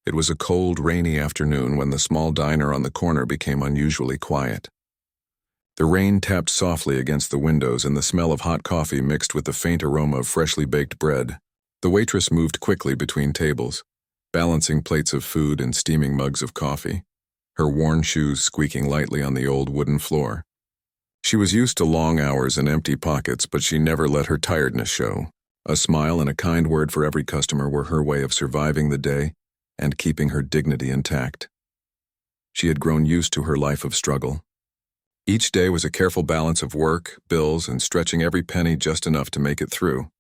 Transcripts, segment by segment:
It was a cold, rainy afternoon when the small diner on the corner became unusually quiet. The rain tapped softly against the windows and the smell of hot coffee mixed with the faint aroma of freshly baked bread. The waitress moved quickly between tables, balancing plates of food and steaming mugs of coffee, her worn shoes squeaking lightly on the old wooden floor. She was used to long hours and empty pockets, but she never let her tiredness show. A smile and a kind word for every customer were her way of surviving the day and keeping her dignity intact. She had grown used to her life of struggle. Each day was a careful balance of work, bills, and stretching every penny just enough to make it through.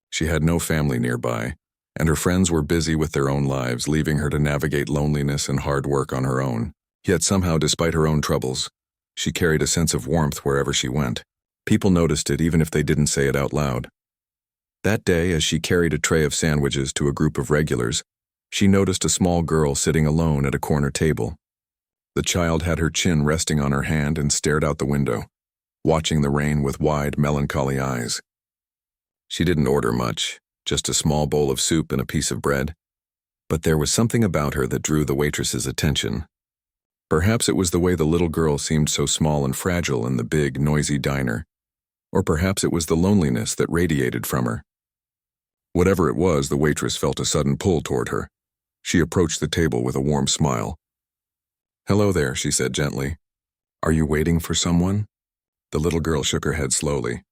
She had no family nearby, and her friends were busy with their own lives, leaving her to navigate loneliness and hard work on her own. Yet somehow, despite her own troubles, she carried a sense of warmth wherever she went. People noticed it even if they didn't say it out loud. That day, as she carried a tray of sandwiches to a group of regulars, she noticed a small girl sitting alone at a corner table. The child had her chin resting on her hand and stared out the window, watching the rain with wide, melancholy eyes. She didn't order much, just a small bowl of soup and a piece of bread, but there was something about her that drew the waitress's attention. Perhaps it was the way the little girl seemed so small and fragile in the big, noisy diner, or perhaps it was the loneliness that radiated from her. Whatever it was, the waitress felt a sudden pull toward her. She approached the table with a warm smile. "Hello there," she said gently. "Are you waiting for someone?" The little girl shook her head slowly.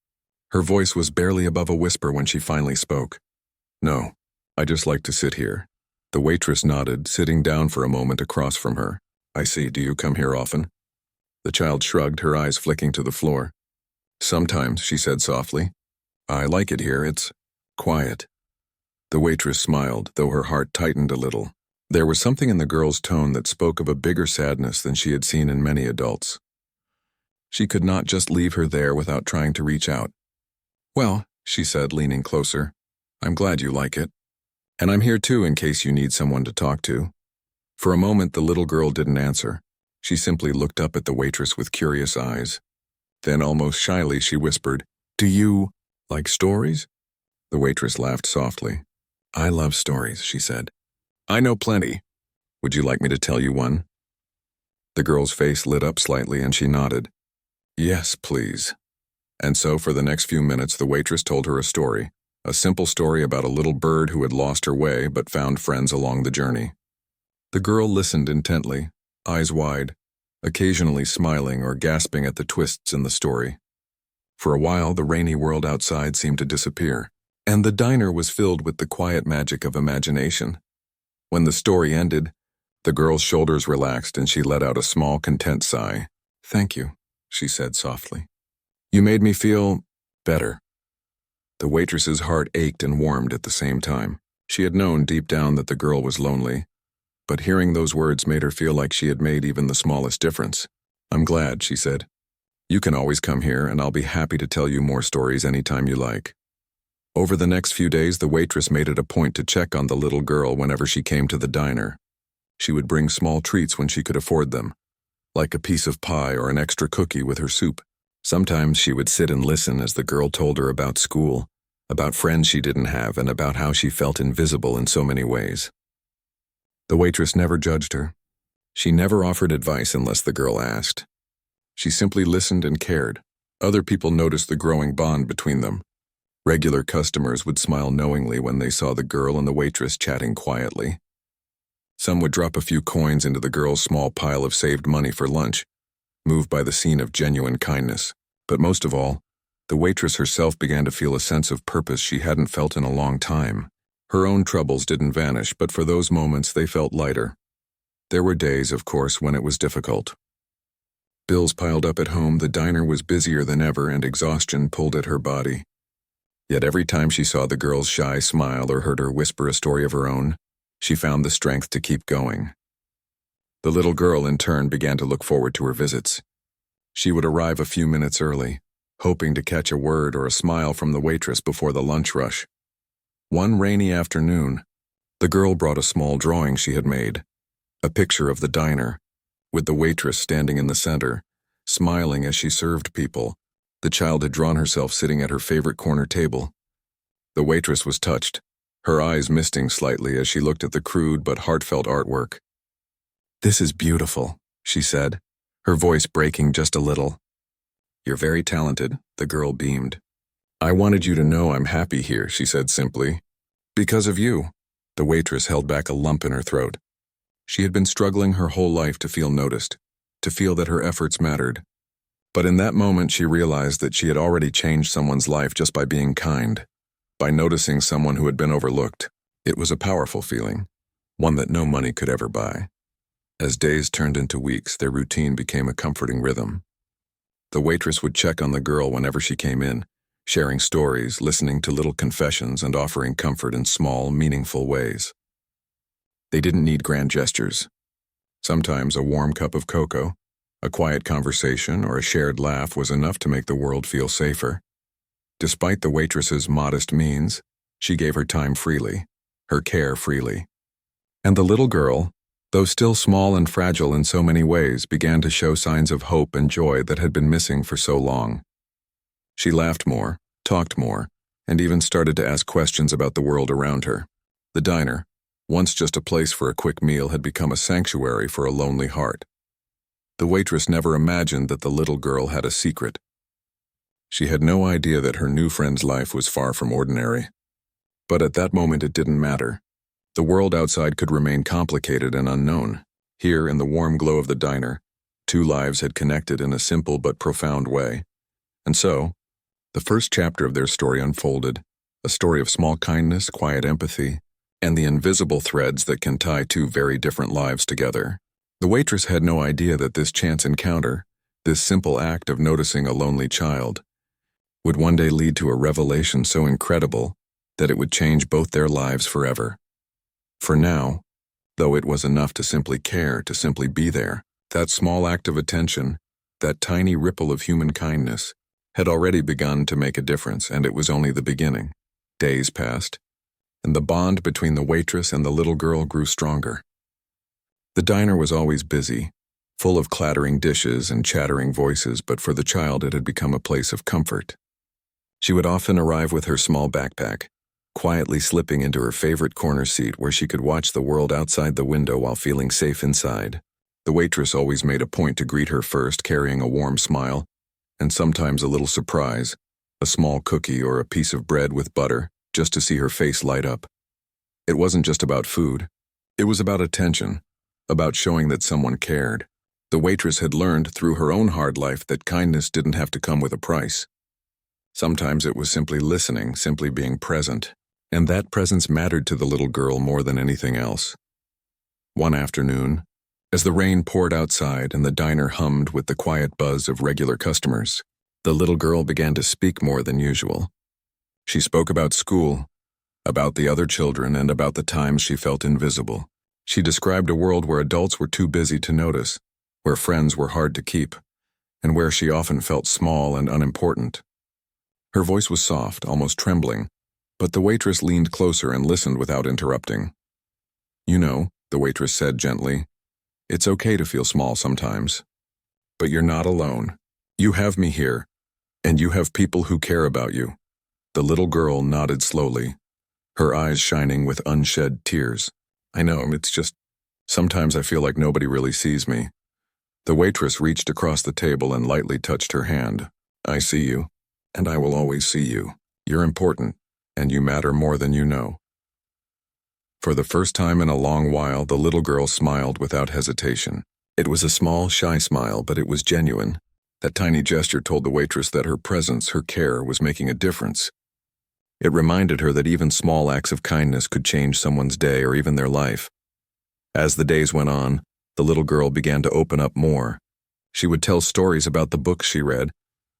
Her voice was barely above a whisper when she finally spoke. "No, I just like to sit here." The waitress nodded, sitting down for a moment across from her. "I see. Do you come here often?" The child shrugged, her eyes flicking to the floor. "Sometimes," she said softly. "I like it here. It's quiet." The waitress smiled, though her heart tightened a little. There was something in the girl's tone that spoke of a bigger sadness than she had seen in many adults. She could not just leave her there without trying to reach out. "Well," she said, leaning closer, "I'm glad you like it. And I'm here too in case you need someone to talk to." For a moment, the little girl didn't answer. She simply looked up at the waitress with curious eyes. Then, almost shyly, she whispered, "Do you like stories?" The waitress laughed softly. "I love stories," she said. "I know plenty. Would you like me to tell you one?" The girl's face lit up slightly and she nodded. "Yes, please." And so for the next few minutes the waitress told her a simple story about a little bird who had lost her way but found friends along the journey. The girl listened intently, eyes wide, occasionally smiling or gasping at the twists in the story. For a while the rainy world outside seemed to disappear, and the diner was filled with the quiet magic of imagination. When the story ended, the girl's shoulders relaxed and she let out a small, content sigh. "Thank you," she said softly. "You made me feel better." The waitress's heart ached and warmed at the same time. She had known deep down that the girl was lonely, but hearing those words made her feel like she had made even the smallest difference. "I'm glad," she said. "You can always come here, and I'll be happy to tell you more stories anytime you like." Over the next few days, the waitress made it a point to check on the little girl whenever she came to the diner. She would bring small treats when she could afford them, like a piece of pie or an extra cookie with her soup. Sometimes she would sit and listen as the girl told her about school, about friends she didn't have, and about how she felt invisible in so many ways. The waitress never judged her. She never offered advice unless the girl asked. She simply listened and cared. Other people noticed the growing bond between them. Regular customers would smile knowingly when they saw the girl and the waitress chatting quietly. Some would drop a few coins into the girl's small pile of saved money for lunch, moved by the scene of genuine kindness. But most of all, the waitress herself began to feel a sense of purpose she hadn't felt in a long time. Her own troubles didn't vanish, but for those moments they felt lighter. There were days, of course, when it was difficult. Bills piled up at home, the diner was busier than ever, and exhaustion pulled at her body. Yet every time she saw the girl's shy smile or heard her whisper a story of her own, she found the strength to keep going. The little girl, in turn, began to look forward to her visits. She would arrive a few minutes early, hoping to catch a word or a smile from the waitress before the lunch rush. One rainy afternoon, the girl brought a small drawing she had made, a picture of the diner, with the waitress standing in the center, smiling as she served people. The child had drawn herself sitting at her favorite corner table. The waitress was touched. her eyes misting slightly as she looked at the crude but heartfelt artwork. "This is beautiful," she said, her voice breaking just a little. "You're very talented," the girl beamed. "I wanted you to know I'm happy here," she said simply. "Because of you." The waitress held back a lump in her throat. She had been struggling her whole life to feel noticed, to feel that her efforts mattered. But in that moment she realized that she had already changed someone's life just by being kind, by noticing someone who had been overlooked. It was a powerful feeling, one that no money could ever buy. As days turned into weeks, their routine became a comforting rhythm. The waitress would check on the girl whenever she came in, sharing stories, listening to little confessions, and offering comfort in small, meaningful ways. They didn't need grand gestures. Sometimes a warm cup of cocoa, a quiet conversation, or a shared laugh was enough to make the world feel safer. Despite the waitress's modest means, she gave her time freely, her care freely. And the little girl, though still small and fragile in so many ways, began to show signs of hope and joy that had been missing for so long. She laughed more, talked more, and even started to ask questions about the world around her. The diner, once just a place for a quick meal, had become a sanctuary for a lonely heart. The waitress never imagined that the little girl had a secret. She had no idea that her new friend's life was far from ordinary. But at that moment it didn't matter. The world outside could remain complicated and unknown. Here, in the warm glow of the diner, two lives had connected in a simple but profound way. And so, the first chapter of their story unfolded, a story of small kindness, quiet empathy, and the invisible threads that can tie two very different lives together. The waitress had no idea that this chance encounter, this simple act of noticing a lonely child, would one day lead to a revelation so incredible that it would change both their lives forever. For now, though it was enough to simply care, to simply be there, that small act of attention, that tiny ripple of human kindness, had already begun to make a difference, and it was only the beginning. Days passed, and the bond between the waitress and the little girl grew stronger. The diner was always busy, full of clattering dishes and chattering voices, but for the child it had become a place of comfort. She would often arrive with her small backpack, quietly slipping into her favorite corner seat where she could watch the world outside the window while feeling safe inside. The waitress always made a point to greet her first, carrying a warm smile, and sometimes a little surprise, a small cookie or a piece of bread with butter, just to see her face light up. It wasn't just about food. It was about attention, about showing that someone cared. The waitress had learned through her own hard life that kindness didn't have to come with a price. Sometimes it was simply listening, simply being present, and that presence mattered to the little girl more than anything else. One afternoon, as the rain poured outside and the diner hummed with the quiet buzz of regular customers, the little girl began to speak more than usual. She spoke about school, about the other children, and about the times she felt invisible. She described a world where adults were too busy to notice, where friends were hard to keep, and where she often felt small and unimportant. Her voice was soft, almost trembling, but the waitress leaned closer and listened without interrupting. "You know," the waitress said gently, "it's okay to feel small sometimes. But you're not alone. You have me here, and you have people who care about you." The little girl nodded slowly, her eyes shining with unshed tears. "I know, it's just, sometimes I feel like nobody really sees me." The waitress reached across the table and lightly touched her hand. "I see you, and I will always see you. You're important, and you matter more than you know." For the first time in a long while, the little girl smiled without hesitation. It was a small, shy smile, but it was genuine. That tiny gesture told the waitress that her presence, her care, was making a difference. It reminded her that even small acts of kindness could change someone's day or even their life. As the days went on, the little girl began to open up more. She would tell stories about the books she read,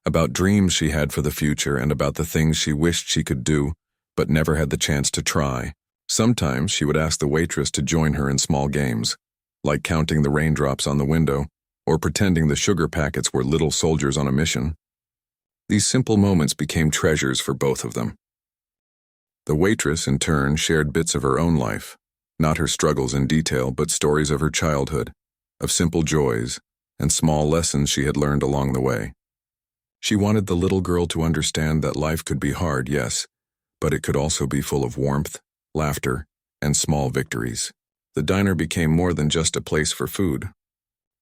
about dreams she had for the future, and about the things she wished she could do, but never had the chance to try. Sometimes she would ask the waitress to join her in small games, like counting the raindrops on the window, or pretending the sugar packets were little soldiers on a mission. These simple moments became treasures for both of them. The waitress, in turn, shared bits of her own life, not her struggles in detail, but stories of her childhood, of simple joys, and small lessons she had learned along the way. She wanted the little girl to understand that life could be hard, yes, but it could also be full of warmth, laughter, and small victories. The diner became more than just a place for food.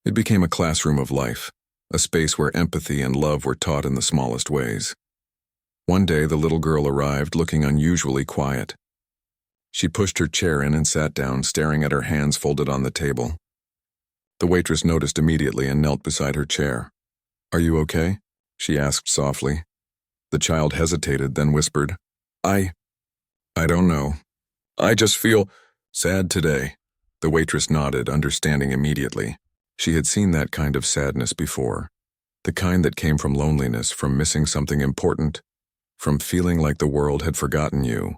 It became a classroom of life, a space where empathy and love were taught in the smallest ways. One day, the little girl arrived looking unusually quiet. She pushed her chair in and sat down, staring at her hands folded on the table. The waitress noticed immediately and knelt beside her chair. "Are you okay?" she asked softly. The child hesitated, then whispered, I don't know. I just feel sad today." The waitress nodded, understanding immediately. She had seen that kind of sadness before. The kind that came from loneliness, from missing something important, from feeling like the world had forgotten you.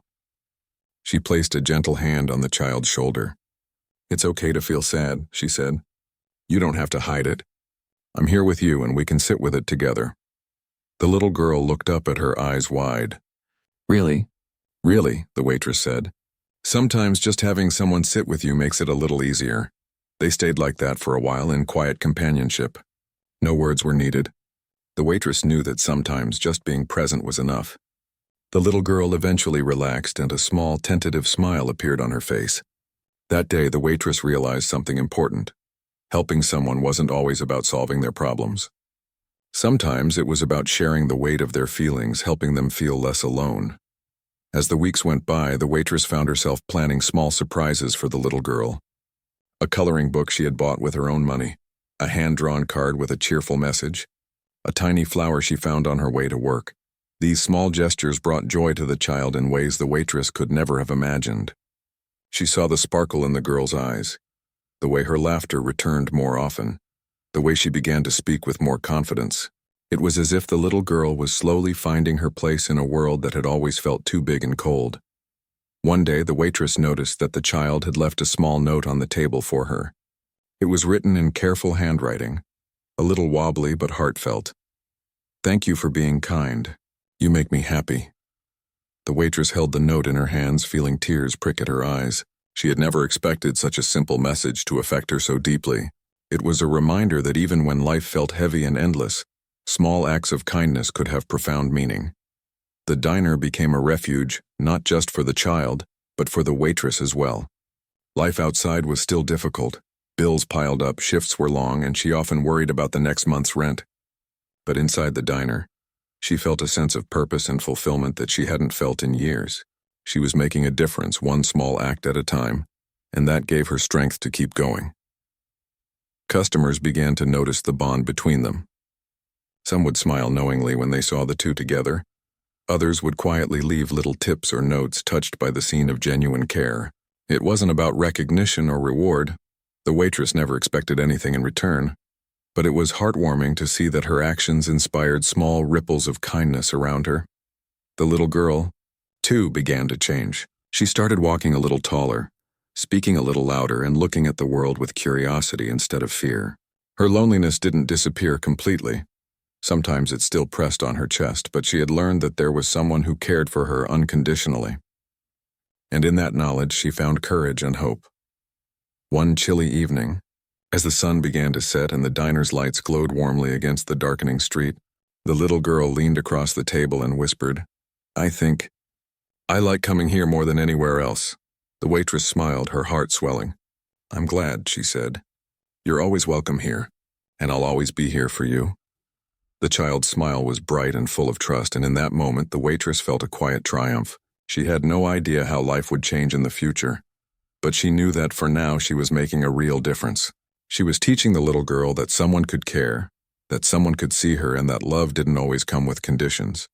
She placed a gentle hand on the child's shoulder. "It's okay to feel sad," she said. "You don't have to hide it. I'm here with you and we can sit with it together." The little girl looked up at her, eyes wide. Really? "Really," the waitress said. "Sometimes just having someone sit with you makes it a little easier." They stayed like that for a while in quiet companionship. No words were needed. The waitress knew that sometimes just being present was enough. The little girl eventually relaxed and a small, tentative smile appeared on her face. That day, the waitress realized something important. Helping someone wasn't always about solving their problems. Sometimes it was about sharing the weight of their feelings, helping them feel less alone. As the weeks went by, the waitress found herself planning small surprises for the little girl. A coloring book she had bought with her own money, a hand-drawn card with a cheerful message, a tiny flower she found on her way to work. These small gestures brought joy to the child in ways the waitress could never have imagined. She saw the sparkle in the girl's eyes, the way her laughter returned more often, the way she began to speak with more confidence. It was as if the little girl was slowly finding her place in a world that had always felt too big and cold. One day, the waitress noticed that the child had left a small note on the table for her. It was written in careful handwriting, a little wobbly but heartfelt. "Thank you for being kind. You make me happy." The waitress held the note in her hands, feeling tears prick at her eyes. She had never expected such a simple message to affect her so deeply. It was a reminder that even when life felt heavy and endless, small acts of kindness could have profound meaning. The diner became a refuge, not just for the child, but for the waitress as well. Life outside was still difficult. Bills piled up, shifts were long, and she often worried about the next month's rent. But inside the diner, she felt a sense of purpose and fulfillment that she hadn't felt in years. She was making a difference, one small act at a time, and that gave her strength to keep going. Customers began to notice the bond between them. Some would smile knowingly when they saw the two together. Others would quietly leave little tips or notes touched by the scene of genuine care. It wasn't about recognition or reward. The waitress never expected anything in return. But it was heartwarming to see that her actions inspired small ripples of kindness around her. The little girl, too, began to change. She started walking a little taller, speaking a little louder, and looking at the world with curiosity instead of fear. Her loneliness didn't disappear completely. Sometimes it still pressed on her chest, but she had learned that there was someone who cared for her unconditionally. And in that knowledge, she found courage and hope. One chilly evening, as the sun began to set and the diner's lights glowed warmly against the darkening street, the little girl leaned across the table and whispered, I like coming here more than anywhere else." The waitress smiled, her heart swelling. "I'm glad," she said. "You're always welcome here, and I'll always be here for you." The child's smile was bright and full of trust, and in that moment the waitress felt a quiet triumph. She had no idea how life would change in the future, but she knew that for now she was making a real difference. She was teaching the little girl that someone could care, that someone could see her, and that love didn't always come with conditions.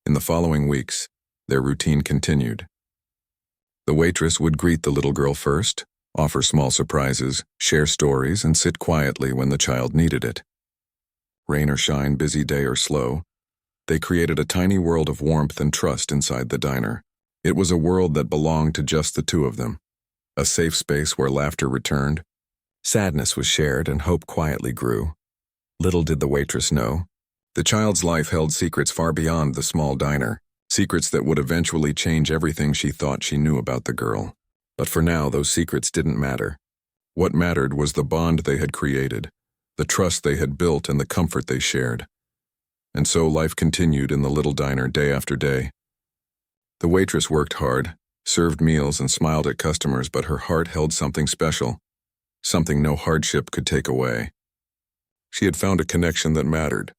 In the following weeks, their routine continued. The waitress would greet the little girl first, offer small surprises, share stories, and sit quietly when the child needed it. Rain or shine, busy day or slow, they created a tiny world of warmth and trust inside the diner. It was a world that belonged to just the two of them, a safe space where laughter returned, sadness was shared, and hope quietly grew. Little did the waitress know, the child's life held secrets far beyond the small diner, secrets that would eventually change everything she thought she knew about the girl. But for now, those secrets didn't matter. What mattered was the bond they had created, the trust they had built, and the comfort they shared. And so life continued in the little diner day after day. The waitress worked hard, served meals and smiled at customers, but her heart held something special, something no hardship could take away. She had found a connection that mattered,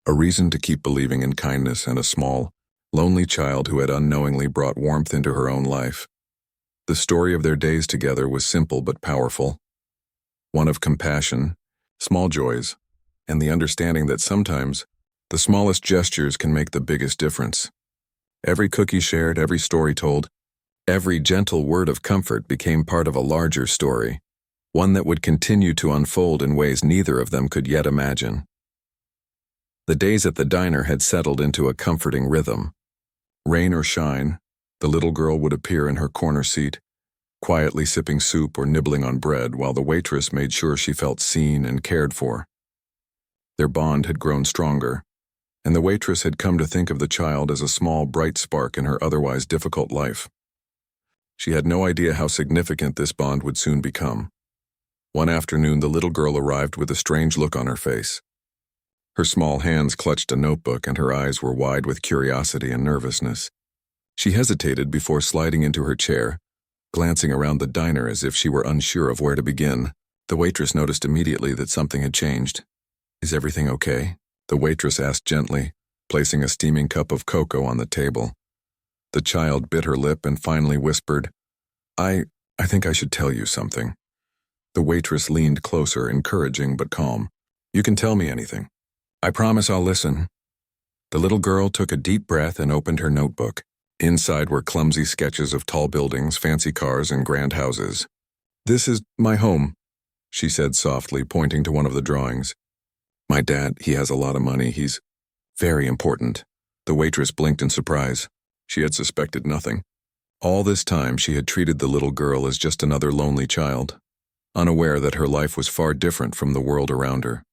a reason to keep believing in kindness, and a small, lonely child who had unknowingly brought warmth into her own life. The story of their days together was simple but powerful, one of compassion, small joys, and the understanding that sometimes the smallest gestures can make the biggest difference. Every cookie shared, every story told, every gentle word of comfort became part of a larger story, one that would continue to unfold in ways neither of them could yet imagine. The days at the diner had settled into a comforting rhythm. Rain or shine, the little girl would appear in her corner seat, quietly sipping soup or nibbling on bread, while the waitress made sure she felt seen and cared for. Their bond had grown stronger, and the waitress had come to think of the child as a small, bright spark in her otherwise difficult life. She had no idea how significant this bond would soon become. One afternoon, the little girl arrived with a strange look on her face. Her small hands clutched a notebook, and her eyes were wide with curiosity and nervousness. She hesitated before sliding into her chair, glancing around the diner as if she were unsure of where to begin. The waitress noticed immediately that something had changed. "Is everything okay?" the waitress asked gently, placing a steaming cup of cocoa on the table. The child bit her lip and finally whispered, I think I should tell you something." The waitress leaned closer, encouraging but calm. "You can tell me anything. I promise I'll listen." The little girl took a deep breath and opened her notebook. Inside were clumsy sketches of tall buildings, fancy cars, and grand houses. "This is my home," she said softly, pointing to one of the drawings. "My dad, he has a lot of money. He's very important." The waitress blinked in surprise. She had suspected nothing. All this time, she had treated the little girl as just another lonely child, unaware that her life was far different from the world around her.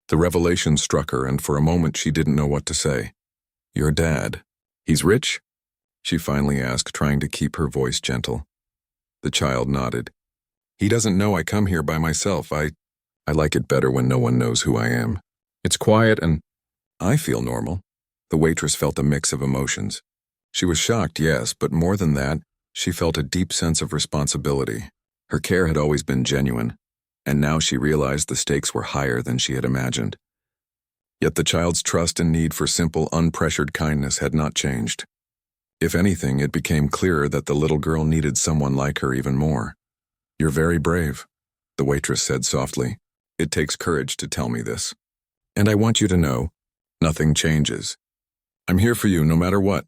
The revelation struck her, and for a moment she didn't know what to say. "Your dad, he's rich?" she finally asked, trying to keep her voice gentle. The child nodded. "He doesn't know I come here by myself. I like it better when no one knows who I am. It's quiet and I feel normal." The waitress felt a mix of emotions. She was shocked, yes, but more than that, she felt a deep sense of responsibility. Her care had always been genuine, and now she realized the stakes were higher than she had imagined. Yet the child's trust and need for simple, unpressured kindness had not changed. If anything, it became clearer that the little girl needed someone like her even more. "You're very brave," the waitress said softly. "It takes courage to tell me this. And I want you to know, nothing changes. I'm here for you no matter what."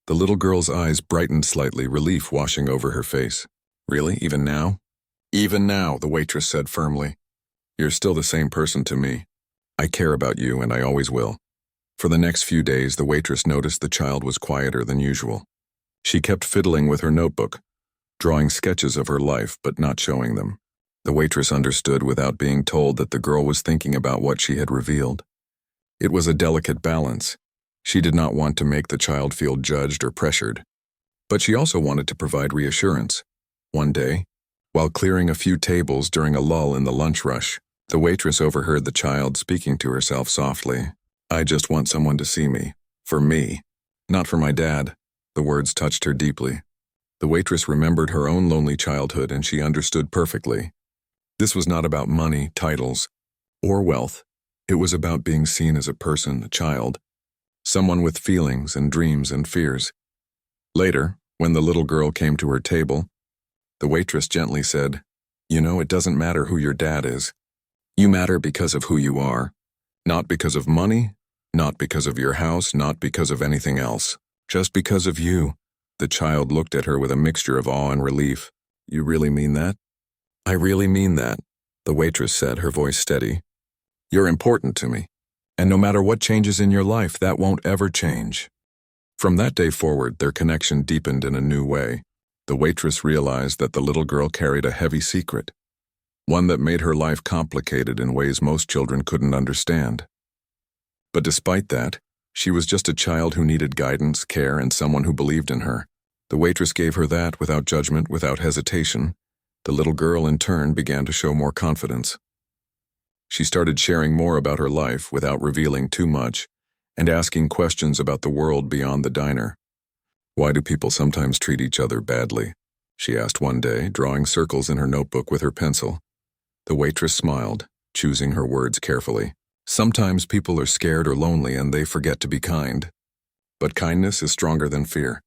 The little girl's eyes brightened slightly, relief washing over her face. "Really? Even now?" "Even now," the waitress said firmly. "You're still the same person to me. I care about you, and I always will." For the next few days, the waitress noticed the child was quieter than usual. She kept fiddling with her notebook, drawing sketches of her life but not showing them. The waitress understood without being told that the girl was thinking about what she had revealed. It was a delicate balance. She did not want to make the child feel judged or pressured, but she also wanted to provide reassurance. One day, while clearing a few tables during a lull in the lunch rush, the waitress overheard the child speaking to herself softly. "I just want someone to see me. For me. Not for my dad." The words touched her deeply. The waitress remembered her own lonely childhood, and she understood perfectly. This was not about money, titles, or wealth. It was about being seen as a person, a child, someone with feelings and dreams and fears. Later, when the little girl came to her table, the waitress gently said, "You know, it doesn't matter who your dad is. You matter because of who you are. Not because of money, not because of your house, not because of anything else. Just because of you." The child looked at her with a mixture of awe and relief. "You really mean that?" "I really mean that," the waitress said, her voice steady. "You're important to me, and no matter what changes in your life, that won't ever change." From that day forward, their connection deepened in a new way. The waitress realized that the little girl carried a heavy secret, one that made her life complicated in ways most children couldn't understand. But despite that, she was just a child who needed guidance, care, and someone who believed in her. The waitress gave her that without judgment, without hesitation. The little girl, in turn, began to show more confidence. She started sharing more about her life without revealing too much, and asking questions about the world beyond the diner. Why do people sometimes treat each other badly? She asked one day, drawing circles in her notebook with her pencil. The waitress smiled, choosing her words carefully. Sometimes people are scared or lonely and they forget to be kind. But kindness is stronger than fear.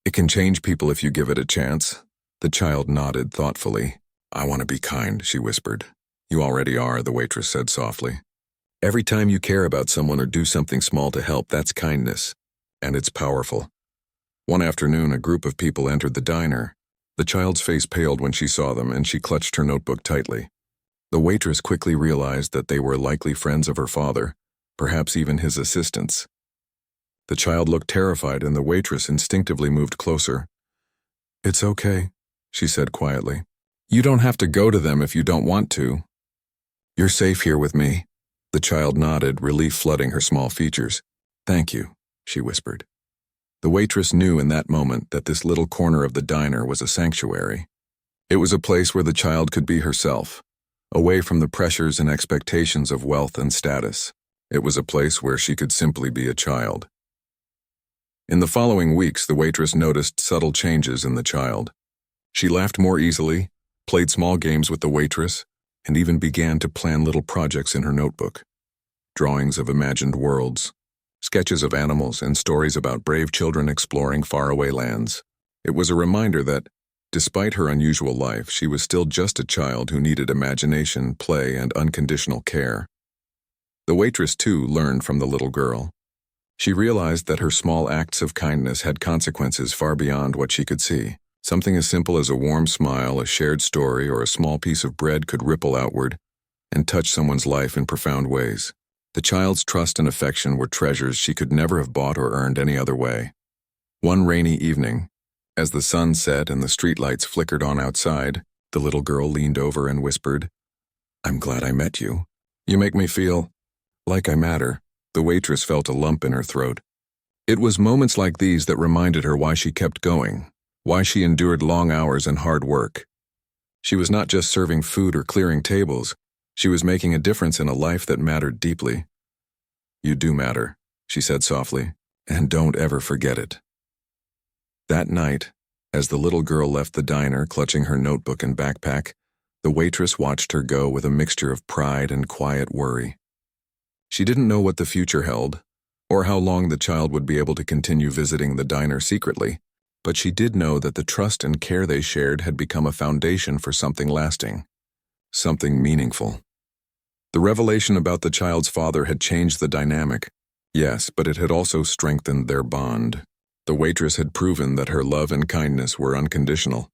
It can change people if you give it a chance. The child nodded thoughtfully. I want to be kind, she whispered. You already are, the waitress said softly. Every time you care about someone or do something small to help, that's kindness. And it's powerful. One afternoon, a group of people entered the diner. The child's face paled when she saw them, and she clutched her notebook tightly. The waitress quickly realized that they were likely friends of her father, perhaps even his assistants. The child looked terrified, and the waitress instinctively moved closer. It's okay, she said quietly. You don't have to go to them if you don't want to. You're safe here with me. The child nodded, relief flooding her small features. Thank you, she whispered. The waitress knew in that moment that this little corner of the diner was a sanctuary. It was a place where the child could be herself, away from the pressures and expectations of wealth and status. It was a place where she could simply be a child. In the following weeks, the waitress noticed subtle changes in the child. She laughed more easily, played small games with the waitress, and even began to plan little projects in her notebook. Drawings of imagined worlds, sketches of animals, and stories about brave children exploring faraway lands. It was a reminder that, despite her unusual life, she was still just a child who needed imagination, play, and unconditional care. The waitress, too, learned from the little girl. She realized that her small acts of kindness had consequences far beyond what she could see. Something as simple as a warm smile, a shared story, or a small piece of bread could ripple outward and touch someone's life in profound ways. The child's trust and affection were treasures she could never have bought or earned any other way. One rainy evening, as the sun set and the streetlights flickered on outside, the little girl leaned over and whispered, I'm glad I met you. You make me feel like I matter. The waitress felt a lump in her throat. It was moments like these that reminded her why she kept going, why she endured long hours and hard work. She was not just serving food or clearing tables, she was making a difference in a life that mattered deeply. You do matter, she said softly, and don't ever forget it. That night, as the little girl left the diner clutching her notebook and backpack, the waitress watched her go with a mixture of pride and quiet worry. She didn't know what the future held, or how long the child would be able to continue visiting the diner secretly, but she did know that the trust and care they shared had become a foundation for something lasting, something meaningful. The revelation about the child's father had changed the dynamic, yes, but it had also strengthened their bond. The waitress had proven that her love and kindness were unconditional,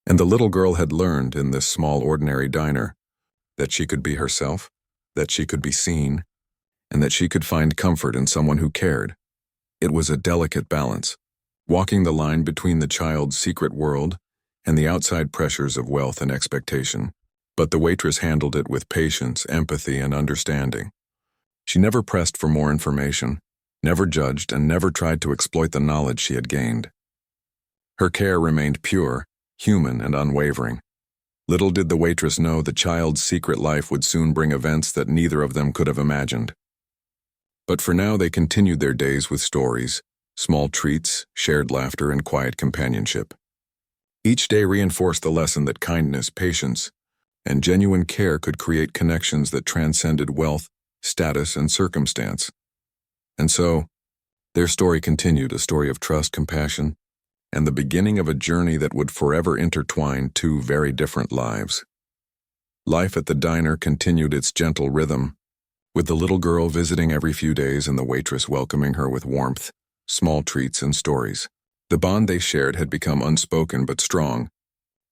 and the little girl had learned in this small ordinary diner that she could be herself, that she could be seen, and that she could find comfort in someone who cared. It was a delicate balance, walking the line between the child's secret world and the outside pressures of wealth and expectation. But the waitress handled it with patience, empathy, and understanding. She never pressed for more information, never judged, and never tried to exploit the knowledge she had gained. Her care remained pure, human, and unwavering. Little did the waitress know the child's secret life would soon bring events that neither of them could have imagined. But for now they continued their days with stories, small treats, shared laughter, and quiet companionship. Each day reinforced the lesson that kindness, patience, and genuine care could create connections that transcended wealth, status, and circumstance. And so, their story continued, a story of trust, compassion, and the beginning of a journey that would forever intertwine two very different lives. Life at the diner continued its gentle rhythm, with the little girl visiting every few days and the waitress welcoming her with warmth, small treats, and stories. The bond they shared had become unspoken but strong.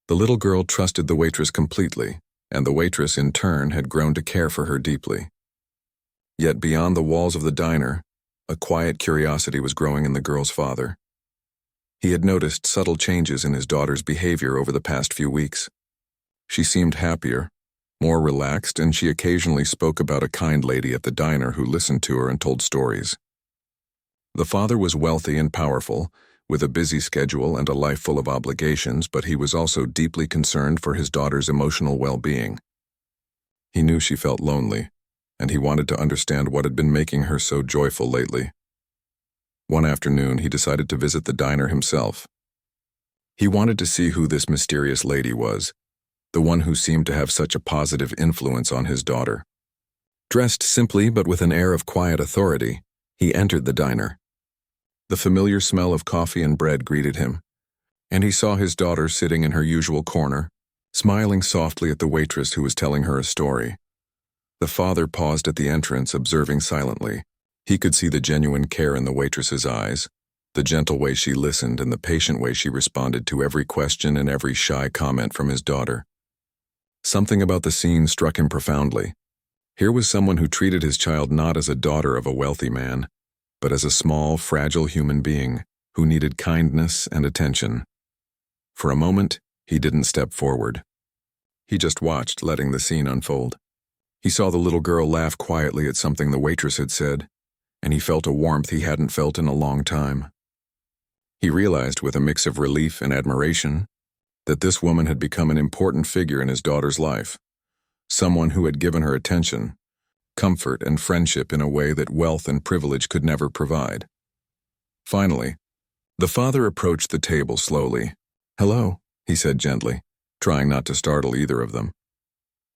The little girl trusted the waitress completely, and the waitress in turn had grown to care for her deeply. Yet beyond the walls of the diner, a quiet curiosity was growing in the girl's father. He had noticed subtle changes in his daughter's behavior over the past few weeks. She seemed happier, more relaxed, and she occasionally spoke about a kind lady at the diner who listened to her and told stories. The father was wealthy and powerful, with a busy schedule and a life full of obligations, but he was also deeply concerned for his daughter's emotional well-being. He knew she felt lonely, and he wanted to understand what had been making her so joyful lately. One afternoon, he decided to visit the diner himself. He wanted to see who this mysterious lady was, the one who seemed to have such a positive influence on his daughter. Dressed simply but with an air of quiet authority, he entered the diner. The familiar smell of coffee and bread greeted him, and he saw his daughter sitting in her usual corner, smiling softly at the waitress who was telling her a story. The father paused at the entrance, observing silently. He could see the genuine care in the waitress's eyes, the gentle way she listened and the patient way she responded to every question and every shy comment from his daughter. Something about the scene struck him profoundly. Here was someone who treated his child not as a daughter of a wealthy man, but as a small, fragile human being who needed kindness and attention. For a moment, he didn't step forward. He just watched, letting the scene unfold. He saw the little girl laugh quietly at something the waitress had said, and he felt a warmth he hadn't felt in a long time. He realized, with a mix of relief and admiration, that this woman had become an important figure in his daughter's life, someone who had given her attention, comfort, and friendship in a way that wealth and privilege could never provide. Finally, the father approached the table slowly. "Hello," he said gently, trying not to startle either of them.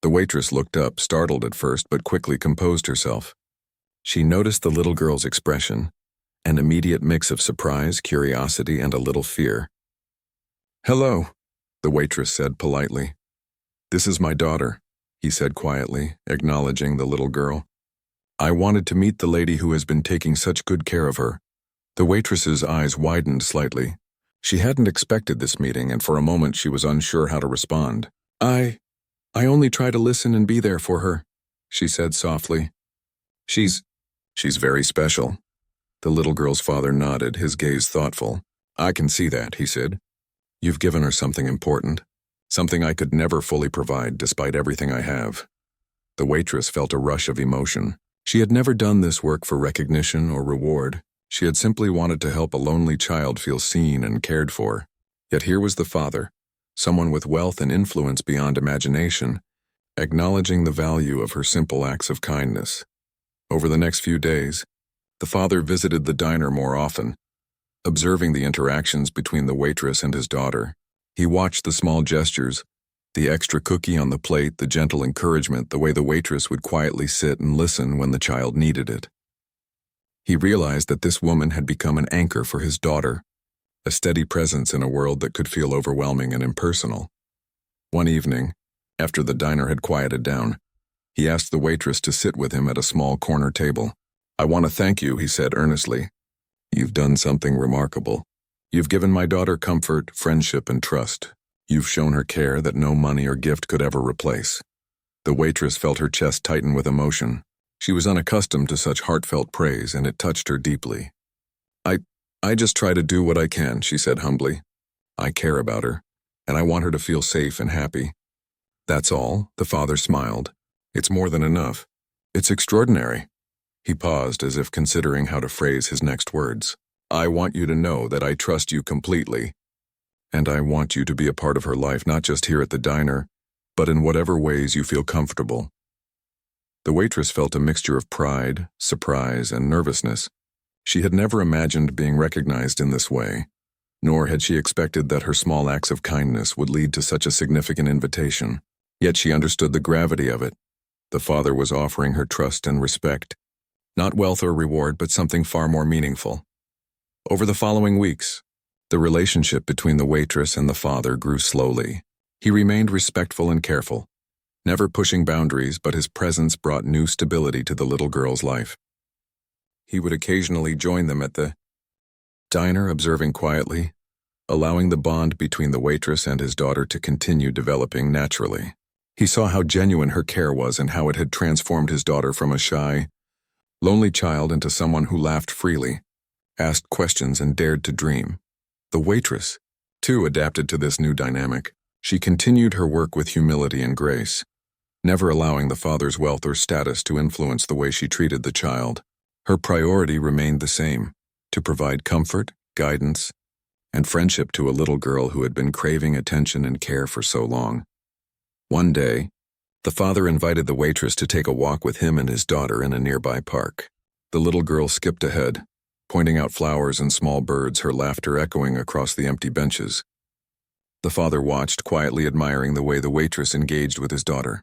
The waitress looked up, startled at first, but quickly composed herself. She noticed the little girl's expression, an immediate mix of surprise, curiosity, and a little fear. "Hello," the waitress said politely. "This is my daughter," he said quietly, acknowledging the little girl. "I wanted to meet the lady who has been taking such good care of her." The waitress's eyes widened slightly. She hadn't expected this meeting, and for a moment she was unsure how to respond. I only try to listen and be there for her," she said softly. She's very special." The little girl's father nodded, his gaze thoughtful. "I can see that," he said. "You've given her something important, something I could never fully provide despite everything I have." The waitress felt a rush of emotion. She had never done this work for recognition or reward. She had simply wanted to help a lonely child feel seen and cared for. Yet here was the father, someone with wealth and influence beyond imagination, acknowledging the value of her simple acts of kindness. Over the next few days, the father visited the diner more often, observing the interactions between the waitress and his daughter. He watched the small gestures, the extra cookie on the plate, the gentle encouragement, the way the waitress would quietly sit and listen when the child needed it. He realized that this woman had become an anchor for his daughter, a steady presence in a world that could feel overwhelming and impersonal. One evening, after the diner had quieted down, he asked the waitress to sit with him at a small corner table. "I want to thank you," he said earnestly. "You've done something remarkable. You've given my daughter comfort, friendship, and trust. You've shown her care that no money or gift could ever replace." The waitress felt her chest tighten with emotion. She was unaccustomed to such heartfelt praise, and it touched her deeply. I just try to do what I can," she said humbly. "I care about her, and I want her to feel safe and happy." "That's all," the father smiled. "It's more than enough. It's extraordinary." He paused as if considering how to phrase his next words. "I want you to know that I trust you completely, and I want you to be a part of her life, not just here at the diner, but in whatever ways you feel comfortable." The waitress felt a mixture of pride, surprise, and nervousness. She had never imagined being recognized in this way, nor had she expected that her small acts of kindness would lead to such a significant invitation. Yet she understood the gravity of it. The father was offering her trust and respect, not wealth or reward, but something far more meaningful. Over the following weeks, the relationship between the waitress and the father grew slowly. He remained respectful and careful, never pushing boundaries, but his presence brought new stability to the little girl's life. He would occasionally join them at the diner, observing quietly, allowing the bond between the waitress and his daughter to continue developing naturally. He saw how genuine her care was and how it had transformed his daughter from a shy, lonely child into someone who laughed freely, asked questions, and dared to dream. The waitress, too, adapted to this new dynamic. She continued her work with humility and grace, never allowing the father's wealth or status to influence the way she treated the child. Her priority remained the same, to provide comfort, guidance, and friendship to a little girl who had been craving attention and care for so long. One day, the father invited the waitress to take a walk with him and his daughter in a nearby park. The little girl skipped ahead, pointing out flowers and small birds, her laughter echoing across the empty benches. The father watched, quietly admiring the way the waitress engaged with his daughter.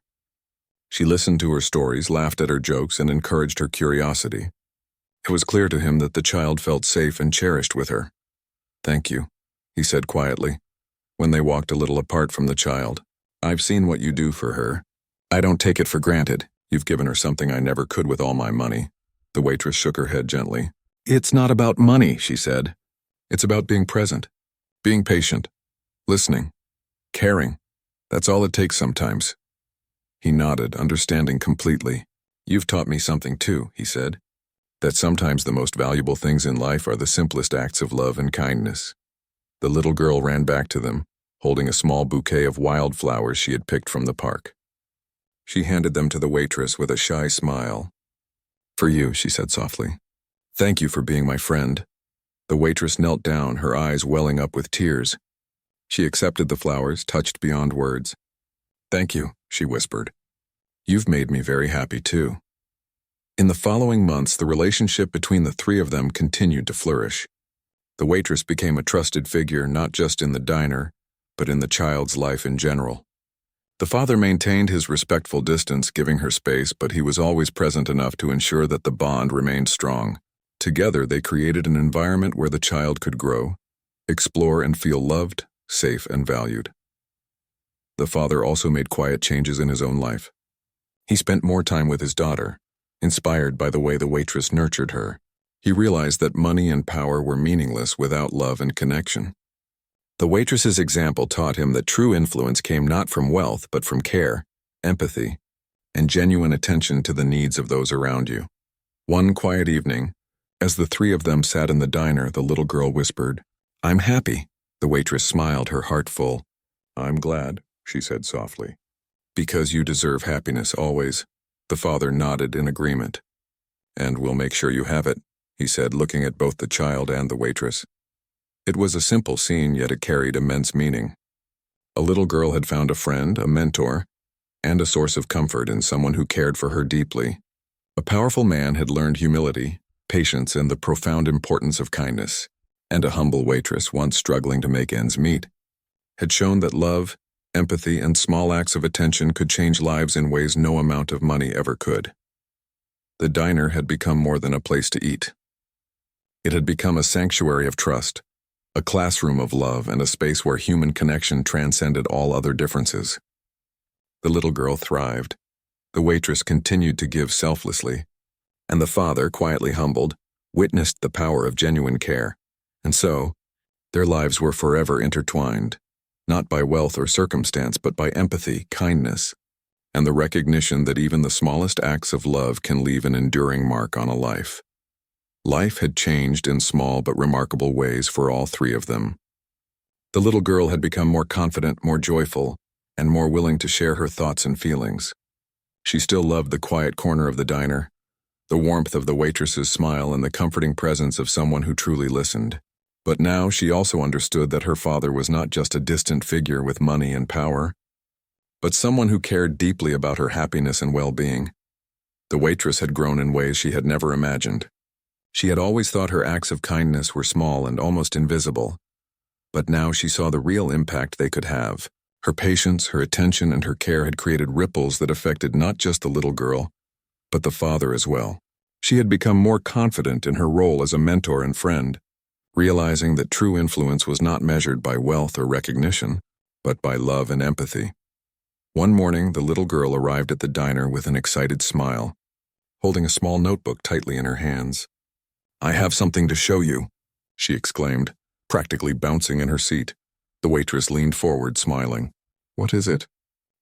She listened to her stories, laughed at her jokes, and encouraged her curiosity. It was clear to him that the child felt safe and cherished with her. "Thank you," he said quietly, when they walked a little apart from the child. "I've seen what you do for her. I don't take it for granted. You've given her something I never could with all my money." The waitress shook her head gently. "It's not about money," she said. "It's about being present, being patient, listening, caring. That's all it takes sometimes." He nodded, understanding completely. "You've taught me something too," he said. "That sometimes the most valuable things in life are the simplest acts of love and kindness." The little girl ran back to them, holding a small bouquet of wildflowers she had picked from the park. She handed them to the waitress with a shy smile. "For you," she said softly. "Thank you for being my friend." The waitress knelt down, her eyes welling up with tears. She accepted the flowers, touched beyond words. "Thank you," she whispered. "You've made me very happy too." In the following months, the relationship between the three of them continued to flourish. The waitress became a trusted figure not just in the diner, but in the child's life in general. The father maintained his respectful distance, giving her space, but he was always present enough to ensure that the bond remained strong. Together, they created an environment where the child could grow, explore, and feel loved, safe, and valued. The father also made quiet changes in his own life. He spent more time with his daughter, inspired by the way the waitress nurtured her. He realized that money and power were meaningless without love and connection. The waitress's example taught him that true influence came not from wealth, but from care, empathy, and genuine attention to the needs of those around you. One quiet evening, as the three of them sat in the diner, the little girl whispered, "I'm happy." The waitress smiled, her heart full. "I'm glad," she said softly. "Because you deserve happiness always." The father nodded in agreement. "And we'll make sure you have it," he said, looking at both the child and the waitress. It was a simple scene, yet it carried immense meaning. A little girl had found a friend, a mentor, and a source of comfort in someone who cared for her deeply. A powerful man had learned humility, patience, and the profound importance of kindness. And a humble waitress, once struggling to make ends meet, had shown that love, empathy, and small acts of attention could change lives in ways no amount of money ever could. The diner had become more than a place to eat. It had become a sanctuary of trust, a classroom of love, and a space where human connection transcended all other differences. The little girl thrived. The waitress continued to give selflessly, and the father, quietly humbled, witnessed the power of genuine care. And so, their lives were forever intertwined, not by wealth or circumstance, but by empathy, kindness, and the recognition that even the smallest acts of love can leave an enduring mark on a life. Life had changed in small but remarkable ways for all three of them. The little girl had become more confident, more joyful, and more willing to share her thoughts and feelings. She still loved the quiet corner of the diner, the warmth of the waitress's smile, and the comforting presence of someone who truly listened. But now she also understood that her father was not just a distant figure with money and power, but someone who cared deeply about her happiness and well-being. The waitress had grown in ways she had never imagined. She had always thought her acts of kindness were small and almost invisible, but now she saw the real impact they could have. Her patience, her attention, and her care had created ripples that affected not just the little girl, but the father as well. She had become more confident in her role as a mentor and friend, realizing that true influence was not measured by wealth or recognition, but by love and empathy. One morning, the little girl arrived at the diner with an excited smile, holding a small notebook tightly in her hands. "I have something to show you," she exclaimed, practically bouncing in her seat. The waitress leaned forward, smiling. "What is it?"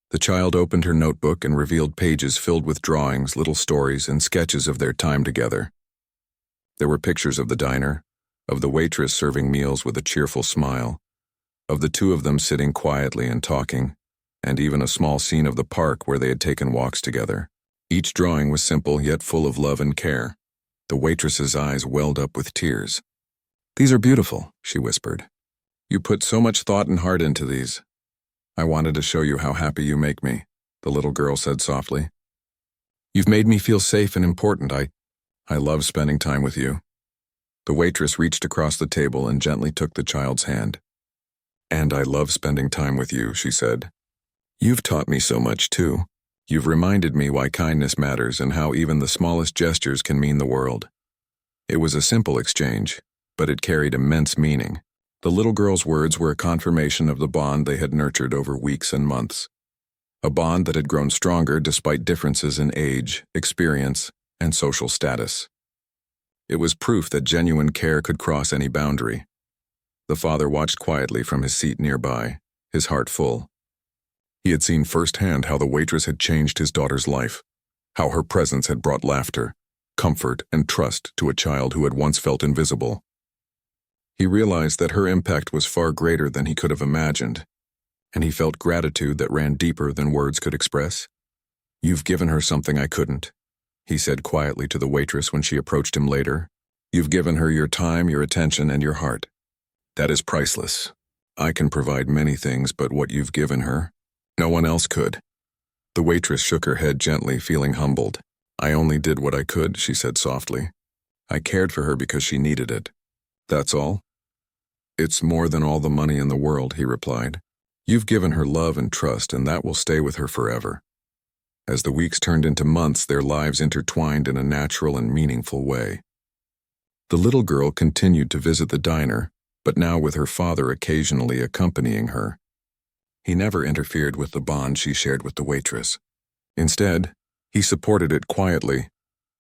The child opened her notebook and revealed pages filled with drawings, little stories, and sketches of their time together. There were pictures of the diner, of the waitress serving meals with a cheerful smile, of the two of them sitting quietly and talking, and even a small scene of the park where they had taken walks together. Each drawing was simple yet full of love and care. The waitress's eyes welled up with tears. "These are beautiful," she whispered. "You put so much thought and heart into these. I wanted to show you how happy you make me," the little girl said softly. "You've made me feel safe and important. I love spending time with you." The waitress reached across the table and gently took the child's hand. "And I love spending time with you," she said. "You've taught me so much too. You've reminded me why kindness matters and how even the smallest gestures can mean the world." It was a simple exchange, but it carried immense meaning. The little girl's words were a confirmation of the bond they had nurtured over weeks and months. A bond that had grown stronger despite differences in age, experience, and social status. It was proof that genuine care could cross any boundary. The father watched quietly from his seat nearby, his heart full. He had seen firsthand how the waitress had changed his daughter's life, how her presence had brought laughter, comfort, and trust to a child who had once felt invisible. He realized that her impact was far greater than he could have imagined, and he felt gratitude that ran deeper than words could express. "You've given her something I couldn't," he said quietly to the waitress when she approached him later. "You've given her your time, your attention, and your heart. That is priceless. I can provide many things, but what you've given her, no one else could." The waitress shook her head gently, feeling humbled. "I only did what I could," she said softly. "I cared for her because she needed it. That's all." "It's more than all the money in the world," he replied. "You've given her love and trust, and that will stay with her forever." As the weeks turned into months, their lives intertwined in a natural and meaningful way. The little girl continued to visit the diner, but now with her father occasionally accompanying her. He never interfered with the bond she shared with the waitress. Instead, he supported it quietly,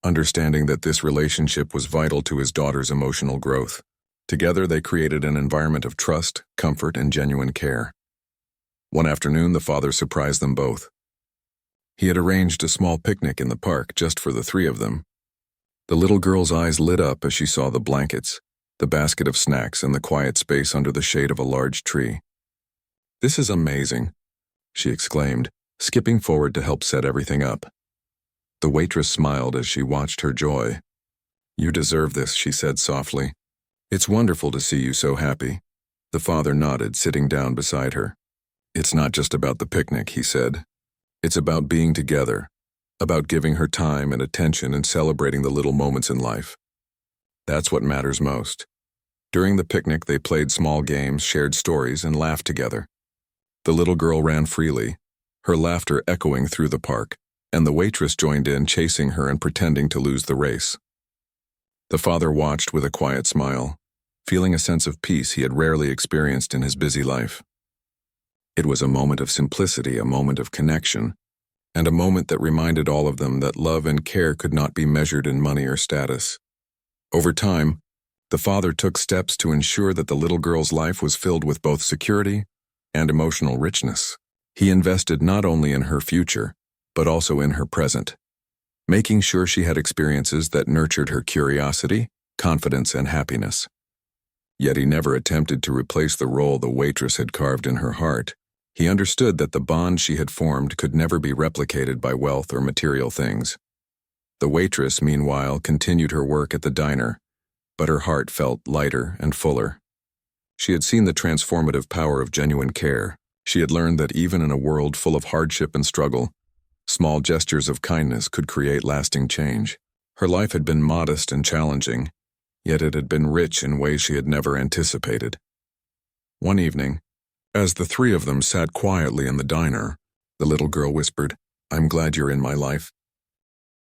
understanding that this relationship was vital to his daughter's emotional growth. Together, they created an environment of trust, comfort, and genuine care. One afternoon, the father surprised them both. He had arranged a small picnic in the park just for the three of them. The little girl's eyes lit up as she saw the blankets, the basket of snacks, and the quiet space under the shade of a large tree. "This is amazing," she exclaimed, skipping forward to help set everything up. The waitress smiled as she watched her joy. "You deserve this," she said softly. "It's wonderful to see you so happy." The father nodded, sitting down beside her. "It's not just about the picnic," he said. "It's about being together, about giving her time and attention and celebrating the little moments in life. That's what matters most." During the picnic, they played small games, shared stories, and laughed together. The little girl ran freely, her laughter echoing through the park, and the waitress joined in, chasing her and pretending to lose the race. The father watched with a quiet smile, feeling a sense of peace he had rarely experienced in his busy life. It was a moment of simplicity, a moment of connection, and a moment that reminded all of them that love and care could not be measured in money or status. Over time, the father took steps to ensure that the little girl's life was filled with both security and emotional richness. He invested not only in her future, but also in her present, making sure she had experiences that nurtured her curiosity, confidence, and happiness. Yet he never attempted to replace the role the waitress had carved in her heart. He understood that the bond she had formed could never be replicated by wealth or material things. The waitress, meanwhile, continued her work at the diner, but her heart felt lighter and fuller. She had seen the transformative power of genuine care. She had learned that even in a world full of hardship and struggle, small gestures of kindness could create lasting change. Her life had been modest and challenging, yet it had been rich in ways she had never anticipated. One evening, as the three of them sat quietly in the diner, the little girl whispered, "I'm glad you're in my life.